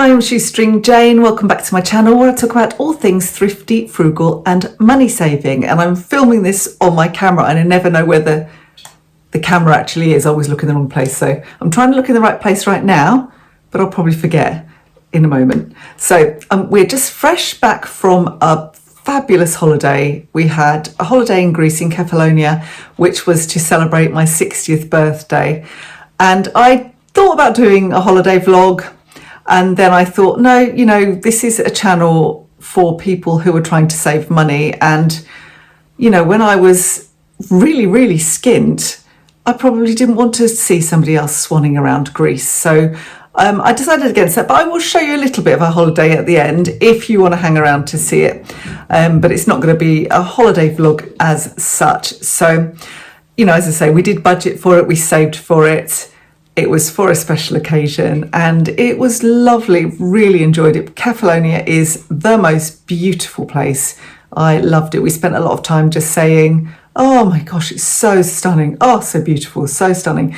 Hi, I'm Shoestring Jane. Welcome back to my channel where I talk about all things thrifty, frugal and money saving. And I'm filming this on my camera and I never know whether the camera actually is. I always look in the wrong place. So I'm trying to look in the right place right now, but I'll probably forget in a moment. So we're just fresh back from a fabulous holiday. We had a holiday in Greece, in Kefalonia, which was to celebrate my 60th birthday. And I thought about doing a holiday vlog. And then I thought, no, you know, this is a channel for people who are trying to save money. And, you know, when I was really, really skint, I probably didn't want to see somebody else swanning around Greece. So I decided against that. But I will show you a little bit of a holiday at the end if you want to hang around to see it. But it's not going to be a holiday vlog as such. So, you know, as I say, we did budget for it. We saved for it. It was for a special occasion and it was lovely, really enjoyed it. Kefalonia is the most beautiful place. I loved it. We spent a lot of time just saying, oh my gosh, it's so stunning. Oh, so beautiful, so stunning.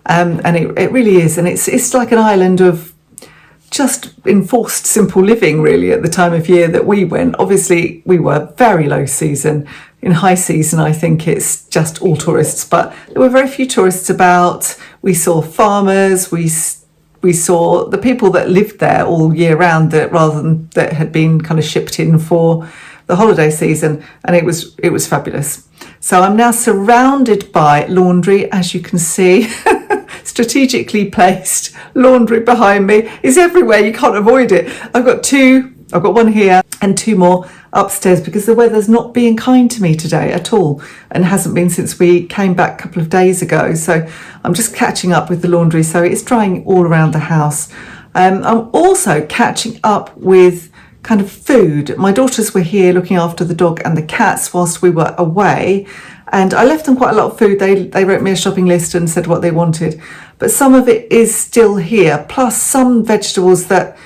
And it really is. And it's like an island of just enforced simple living really at the time of year that we went. Obviously, we were very low season. In high season, I think it's just all tourists, but there were very few tourists about. We saw farmers, we saw the people that lived there all year round that rather than that had been kind of shipped in for the holiday season, and it was fabulous. So I'm now surrounded by laundry, as you can see. Strategically placed laundry behind me is everywhere, you can't avoid it. I've got one here and two more upstairs because the weather's not being kind to me today at all and hasn't been since we came back a couple of days ago. So I'm just catching up with the laundry, so it's drying all around the house. I'm also catching up with kind of food. My daughters were here looking after the dog and the cats whilst we were away, and I left them quite a lot of food. They wrote me a shopping list and said what they wanted, but some of it is still here, plus some vegetables that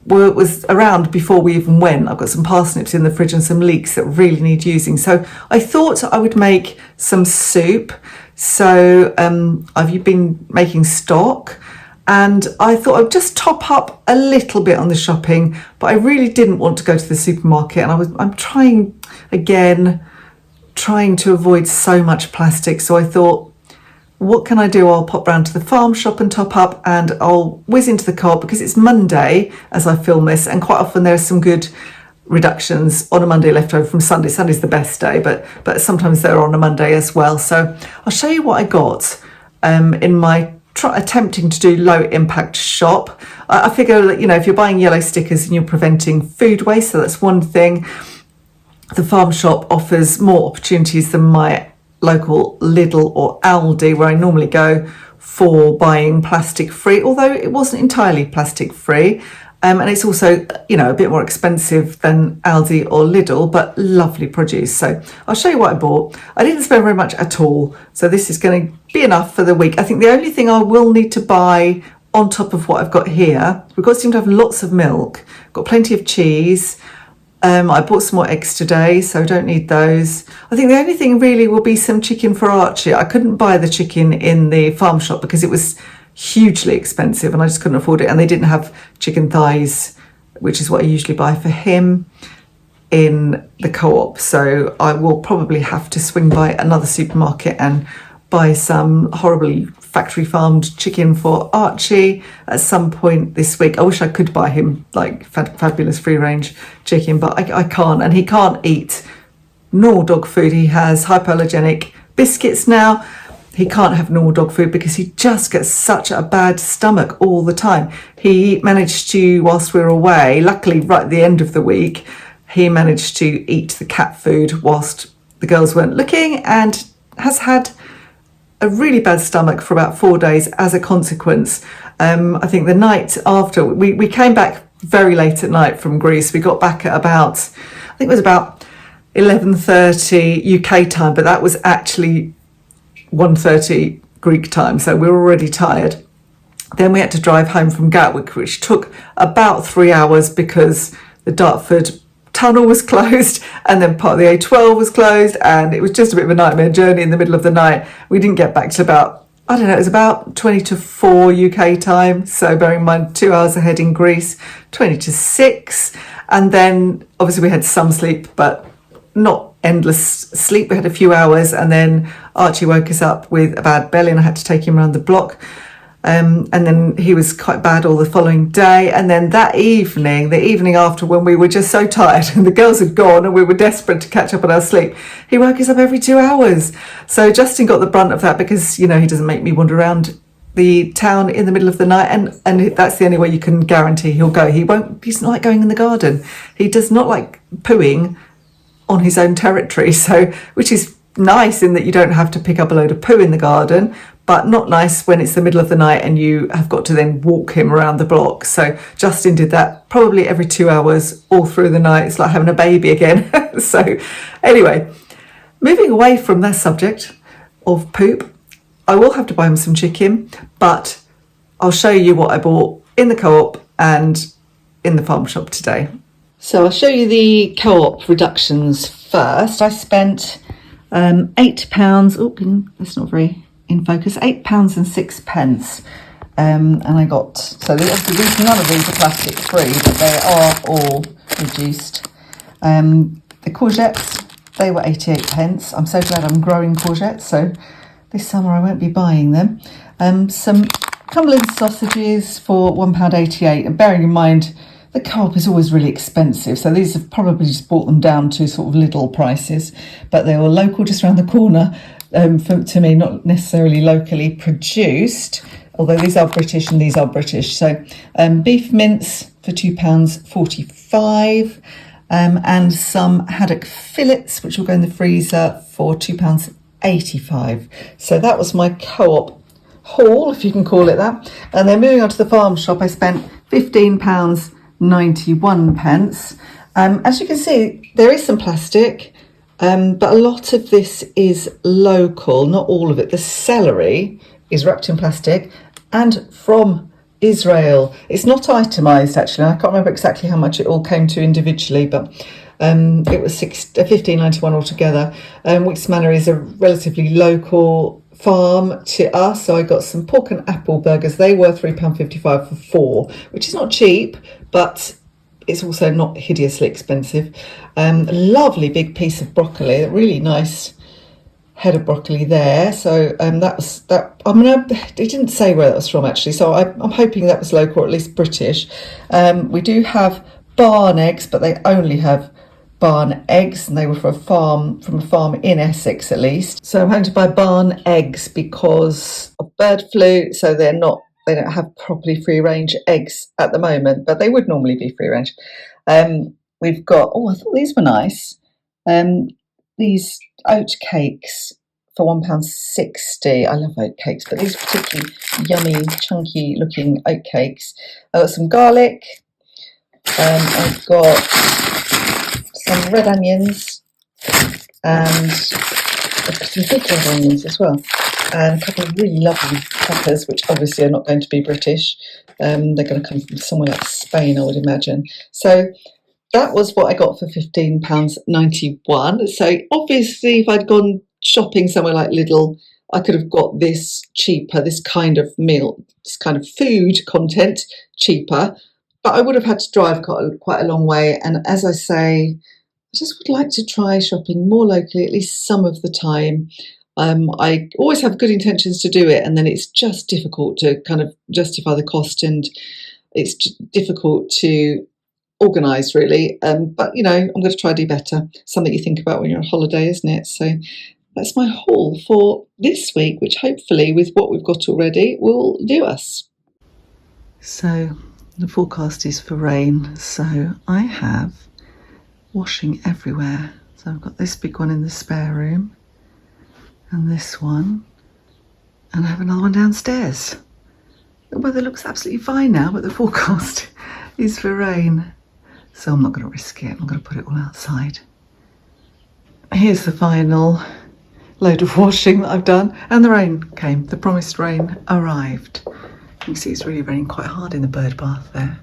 was around before we even went. I've got some parsnips in the fridge and some leeks that really need using. So I thought I would make some soup. So I've been making stock and I thought I'd just top up a little bit on the shopping, but I really didn't want to go to the supermarket. And I'm trying to avoid so much plastic. So I thought, what can I do? I'll pop round to the farm shop and top up, and I'll whiz into the co-op because it's Monday as I film this, and quite often there are some good reductions on a Monday left over from Sunday. Sunday's the best day, but sometimes they're on a Monday as well. So I'll show you what I got in my attempting to do low impact shop. I figure that, you know, if you're buying yellow stickers and you're preventing food waste, so that's one thing. The farm shop offers more opportunities than my local Lidl or Aldi, where I normally go for buying plastic free, although it wasn't entirely plastic free. And it's also, you know, a bit more expensive than Aldi or Lidl, but lovely produce. So I'll show you what I bought. I didn't spend very much at all, so this is going to be enough for the week. I think the only thing I will need to buy on top of what I've got here, we've got seem to have lots of milk, got plenty of cheese. I bought some more eggs today, so I don't need those. I think the only thing really will be some chicken for Archie. I couldn't buy the chicken in the farm shop because it was hugely expensive and I just couldn't afford it. And they didn't have chicken thighs, which is what I usually buy for him, in the co-op. So I will probably have to swing by another supermarket and buy some horribly factory farmed chicken for Archie at some point this week. I wish I could buy him like fabulous free range chicken, but I can't, and he can't eat normal dog food. He has hypoallergenic biscuits now. He can't have normal dog food because he just gets such a bad stomach all the time. He managed to, whilst we were away, luckily right at the end of the week, he managed to eat the cat food whilst the girls weren't looking, and has had a really bad stomach for about 4 days as a consequence. I think the night after, we came back very late at night from Greece. We got back at about, I think it was about 11:30 UK time, but that was actually 1:30 Greek time. So we were already tired. Then we had to drive home from Gatwick, which took about 3 hours because the Dartford tunnel was closed and then part of the A12 was closed, and it was just a bit of a nightmare journey in the middle of the night. We didn't get back till about I don't know, it was about 20 to 4 UK time. So bearing in mind 2 hours ahead in Greece, 20 to 6. And then obviously we had some sleep, but not endless sleep. We had a few hours, and then Archie woke us up with a bad belly and I had to take him around the block. And then he was quite bad all the following day. And then that evening, the evening after, when we were just so tired and the girls had gone and we were desperate to catch up on our sleep, he woke us up every 2 hours. So Justin got the brunt of that because, you know, he doesn't make me wander around the town in the middle of the night, and that's the only way you can guarantee he'll go. He's not like going in the garden. He does not like pooing on his own territory, so which is nice in that you don't have to pick up a load of poo in the garden, but not nice when it's the middle of the night and you have got to then walk him around the block. So Justin did that probably every 2 hours all through the night. It's like having a baby again. So anyway, moving away from that subject of poop, I will have to buy him some chicken, but I'll show you what I bought in the co-op and in the farm shop today. So I'll show you the co-op reductions first. I spent £8. Oh, that's not very in focus. £8.06. And I got, so obviously none of these are plastic free, but they are all reduced. The courgettes, they were 88p. I'm so glad I'm growing courgettes, so this summer I won't be buying them. Some Cumberland sausages for £1.88, and bearing in mind the co-op is always really expensive, so these have probably just brought them down to sort of Lidl prices, but they were local, just around the corner, to me, not necessarily locally produced, although these are British and these are British. So beef mince for £2.45, and some haddock fillets, which will go in the freezer for £2.85. So that was my co-op haul, if you can call it that. And then moving on to the farm shop, I spent £15.91. As you can see, there is some plastic, but a lot of this is local, not all of it. The celery is wrapped in plastic and from Israel. It's not itemised, actually. I can't remember exactly how much it all came to individually, but it was £15.91 altogether. Wicks Manor is a relatively local farm to us, so I got some pork and apple burgers. They were £3.55 for 4, which is not cheap, but it's also not hideously expensive. A lovely big piece of broccoli, a really nice head of broccoli there. So that was that. I mean, it didn't say where that was from actually, so I'm hoping that was local or at least British. We do have barn eggs, but they only have barn eggs, and they were from a farm in Essex at least. So I'm having to buy barn eggs because of bird flu, so they don't have properly free range eggs at the moment, but they would normally be free range. We've got, I thought these were nice, these oat cakes for £1.60. I love oat cakes, but these are particularly yummy, chunky looking oat cakes. I've got some garlic, I've got some red onions and some big red onions as well, and a couple of really lovely peppers, which obviously are not going to be British. They're going to come from somewhere like Spain, I would imagine. So that was what I got for £15.91. So obviously if I'd gone shopping somewhere like Lidl, I could have got this cheaper, this kind of meal, this kind of food content cheaper, but I would have had to drive quite a long way. And as I say, I just would like to try shopping more locally, at least some of the time. I always have good intentions to do it, and then it's just difficult to kind of justify the cost, and it's difficult to organise really. But you know, I'm going to try to do better. Something you think about when you're on holiday, isn't it? So that's my haul for this week, which hopefully with what we've got already will do us. So the forecast is for rain, so I have washing everywhere. So I've got this big one in the spare room and this one, and I have another one downstairs. The weather looks absolutely fine now, but the forecast is for rain, so I'm not going to risk it. I'm going to put it all outside. Here's the final load of washing that I've done, and the rain came. The promised rain arrived. You can see it's really raining quite hard in the bird bath there.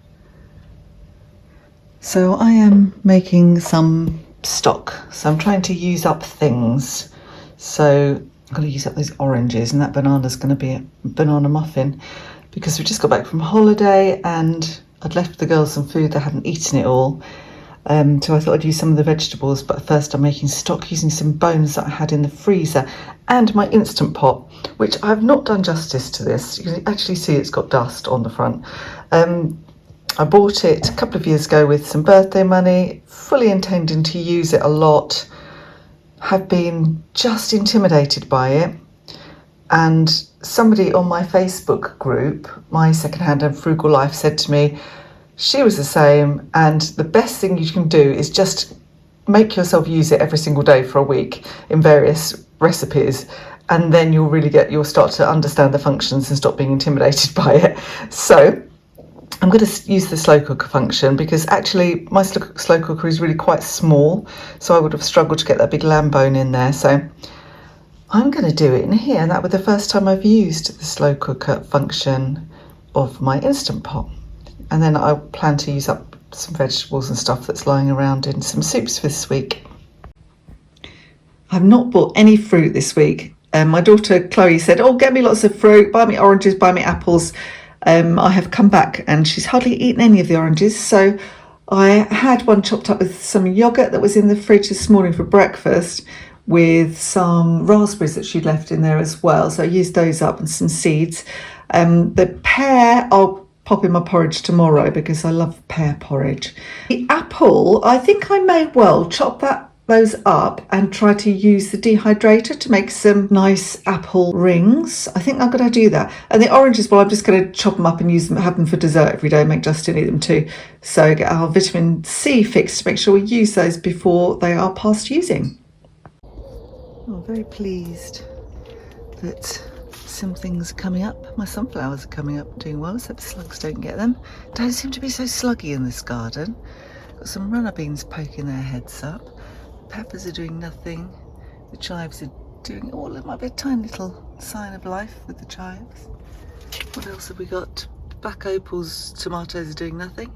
So I am making some stock, so I'm trying to use up things. So I'm going to use up those oranges, and that banana's going to be a banana muffin because we just got back from holiday and I'd left the girls some food. They hadn't eaten it all. So I thought I'd use some of the vegetables, but first I'm making stock using some bones that I had in the freezer and my Instant Pot, which I've not done justice to this. You can actually see it's got dust on the front. I bought it a couple of years ago with some birthday money, fully intending to use it a lot. Have been just intimidated by it, and somebody on my Facebook group, My Secondhand and Frugal Life, said to me she was the same, and the best thing you can do is just make yourself use it every single day for a week in various recipes, and then you'll start to understand the functions and stop being intimidated by it. So I'm going to use the slow cooker function because actually my slow cooker is really quite small, so I would have struggled to get that big lamb bone in there. So I'm going to do it in here, and that was the first time I've used the slow cooker function of my Instant Pot. And then I plan to use up some vegetables and stuff that's lying around in some soups for this week. I've not bought any fruit this week. My daughter Chloe said, "Oh, get me lots of fruit, buy me oranges, buy me apples." I have come back and she's hardly eaten any of the oranges, so I had one chopped up with some yogurt that was in the fridge this morning for breakfast, with some raspberries that she'd left in there as well, so I used those up, and some seeds. The pear I'll pop in my porridge tomorrow because I love pear porridge. The apple, I think I may well chop those up and try to use the dehydrator to make some nice apple rings. I think I'm going to do that. And the oranges, well, I'm just going to chop them up and use them, have them for dessert every day, make Justin eat them too. So get our vitamin C fix to make sure we use those before they are past using. I'm very pleased that some things are coming up. My sunflowers are coming up, doing well, except slugs don't get them. Don't seem to be so sluggy in this garden. Got some runner beans poking their heads up. Peppers are doing nothing. The chives are doing all of my bit, tiny little sign of life with the chives. What else have we got? Black opals, tomatoes are doing nothing.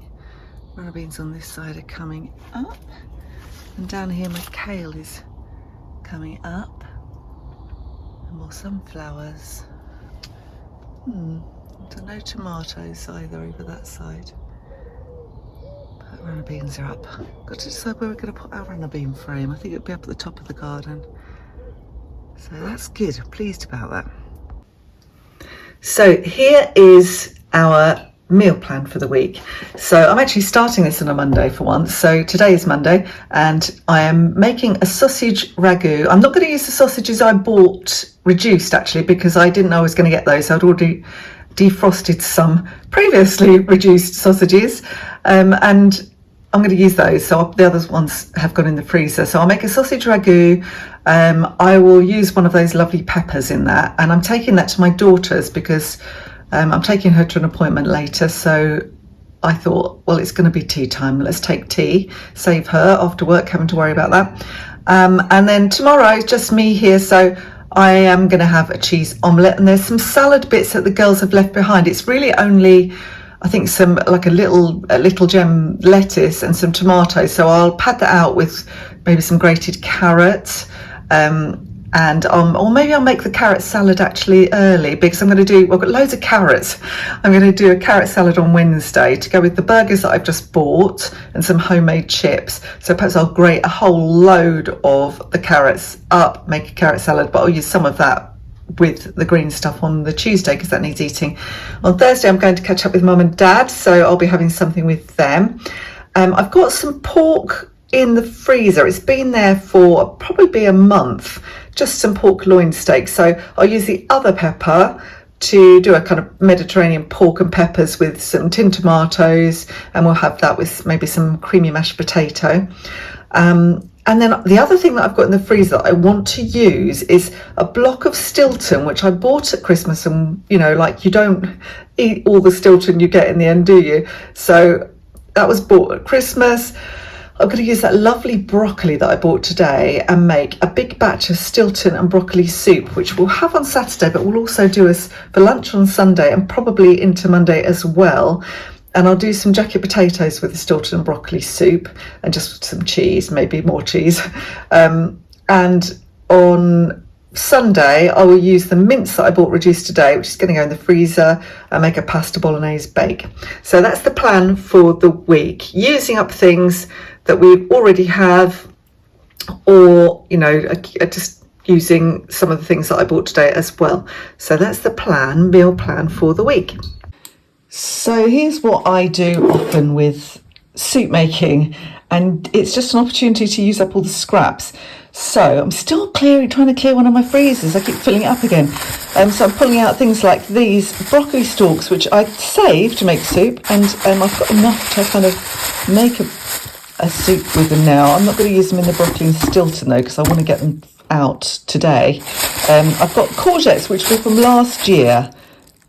Runner beans on this side are coming up. And down here my kale is coming up. And more sunflowers. No tomatoes either over that side. Runner beans are up. Got to decide where we're going to put our runner bean frame. I think it'll be up at the top of the garden. So that's good. I'm pleased about that. So here is our meal plan for the week. So I'm actually starting this on a Monday for once. So today is Monday and I am making a sausage ragu. I'm not going to use the sausages I bought reduced actually because I didn't know I was going to get those. I'd already defrosted some previously reduced sausages, and I'm going to use those. So the other ones have gone in the freezer. So I'll make a sausage ragu. I will use one of those lovely peppers in that, and I'm taking that to my daughter's because I'm taking her to an appointment later. So I thought, well, it's going to be tea time. Let's take tea, save her after work having to worry about that. And then tomorrow it's just me here. So I am going to have a cheese omelette, and there's some salad bits that the girls have left behind. It's really only, I think, some like a little gem lettuce and some tomatoes. So I'll pad that out with maybe some grated carrots, or maybe I'll make the carrot salad actually early because I've got loads of carrots. I'm going to do a carrot salad on Wednesday to go with the burgers that I've just bought and some homemade chips. So perhaps I'll grate a whole load of the carrots up, make a carrot salad, but I'll use some of that with the green stuff on the Tuesday because that needs eating. On Thursday I'm going to catch up with Mum and Dad, so I'll be having something with them. I've got some pork in the freezer. It's been there for probably a month, just some pork loin steak. So I'll use the other pepper to do a kind of Mediterranean pork and peppers with some tinned tomatoes, and we'll have that with maybe some creamy mashed potato. And then the other thing that I've got in the freezer that I want to use is a block of Stilton, which I bought at Christmas, and you don't eat all the Stilton you get in the end, do you? So that was bought at Christmas. I'm going to use that lovely broccoli that I bought today and make a big batch of Stilton and broccoli soup, which we'll have on Saturday, but we'll also do us for lunch on Sunday and probably into Monday as well. And I'll do some jacket potatoes with the Stilton and broccoli soup and just some cheese, maybe more cheese. And on Sunday, I will use the mince that I bought reduced today, which is going to go in the freezer, and make a pasta bolognese bake. So that's the plan for the week, using up things that we already have, or, you know, just using some of the things that I bought today as well. So that's the plan, meal plan for the week. So here's what I do often with soup making, and it's just an opportunity to use up all the scraps. So I'm still trying to clear one of my freezers. I keep filling it up again. So I'm pulling out things like these broccoli stalks, which I saved to make soup, and I've got enough to kind of make a soup with them now. I'm not going to use them in the broccoli and Stilton though, because I want to get them out today. I've got courgettes, which were from last year,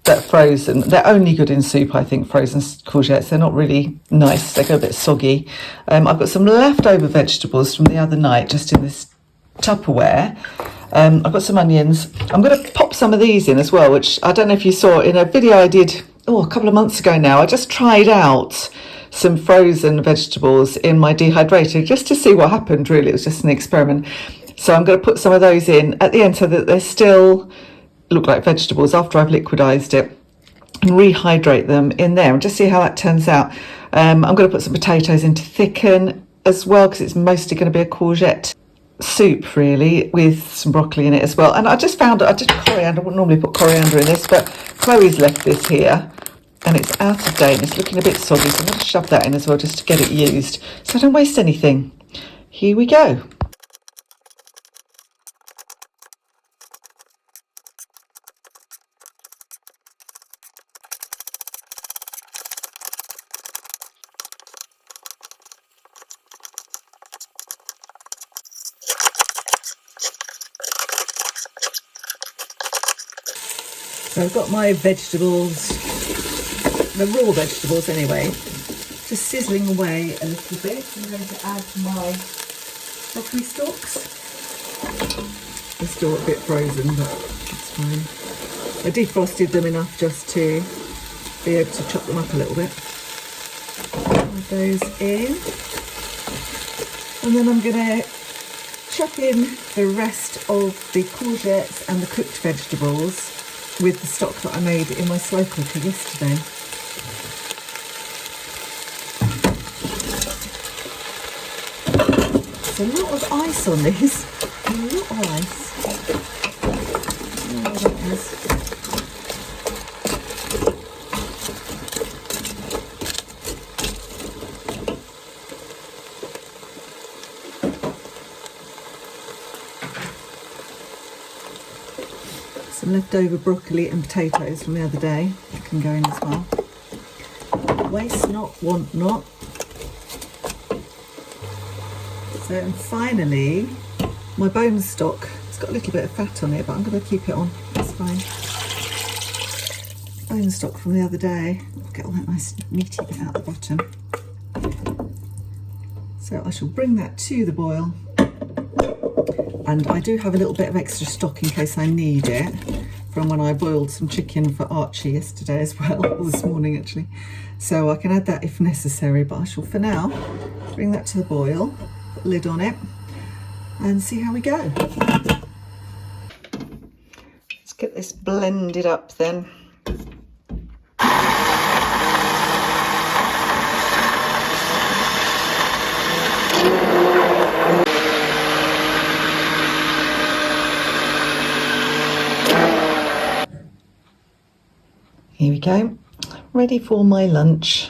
that are frozen. They're only good in soup, I think, frozen courgettes. They're not really nice. They go a bit soggy. I've got some leftover vegetables from the other night, just in this Tupperware. I've got some onions. I'm going to pop some of these in as well, which I don't know if you saw in a video I did a couple of months ago now. I just tried out some frozen vegetables in my dehydrator just to see what happened, really. It was just an experiment. So I'm going to put some of those in at the end so that they still look like vegetables after I've liquidized it, and rehydrate them in there and just see how that turns out. I'm going to put some potatoes in to thicken as well, because it's mostly going to be a courgette soup really, with some broccoli in it as well. And I just found I did coriander. I wouldn't normally put coriander in this, but Chloe's left this here and it's out of date and it's looking a bit soggy, so I'm going to shove that in as well just to get it used so I don't waste anything. Here we go. So I've got my vegetables, the raw vegetables anyway, just sizzling away a little bit. I'm going to add my broccoli stalks. They're still a bit frozen, but it's fine. I defrosted them enough just to be able to chop them up a little bit. Add those in. And then I'm going to chop in the rest of the courgettes and the cooked vegetables with the stock that I made in my slow cooker yesterday. There's a lot of ice on this. A lot of ice. Oh, that is. Some leftover broccoli and potatoes from the other day can go in as well. Waste not, want not. So, and finally, my bone stock. It's got a little bit of fat on it, but I'm going to keep it on. That's fine. Bone stock from the other day. Get all that nice meaty bit out the bottom. So I shall bring that to the boil. And I do have a little bit of extra stock in case I need it from when I boiled some chicken for Archie yesterday as well, or this morning actually. So I can add that if necessary, but I shall for now bring that to the boil, put a lid on it and see how we go. Let's get this blended up then. Here we go, ready for my lunch.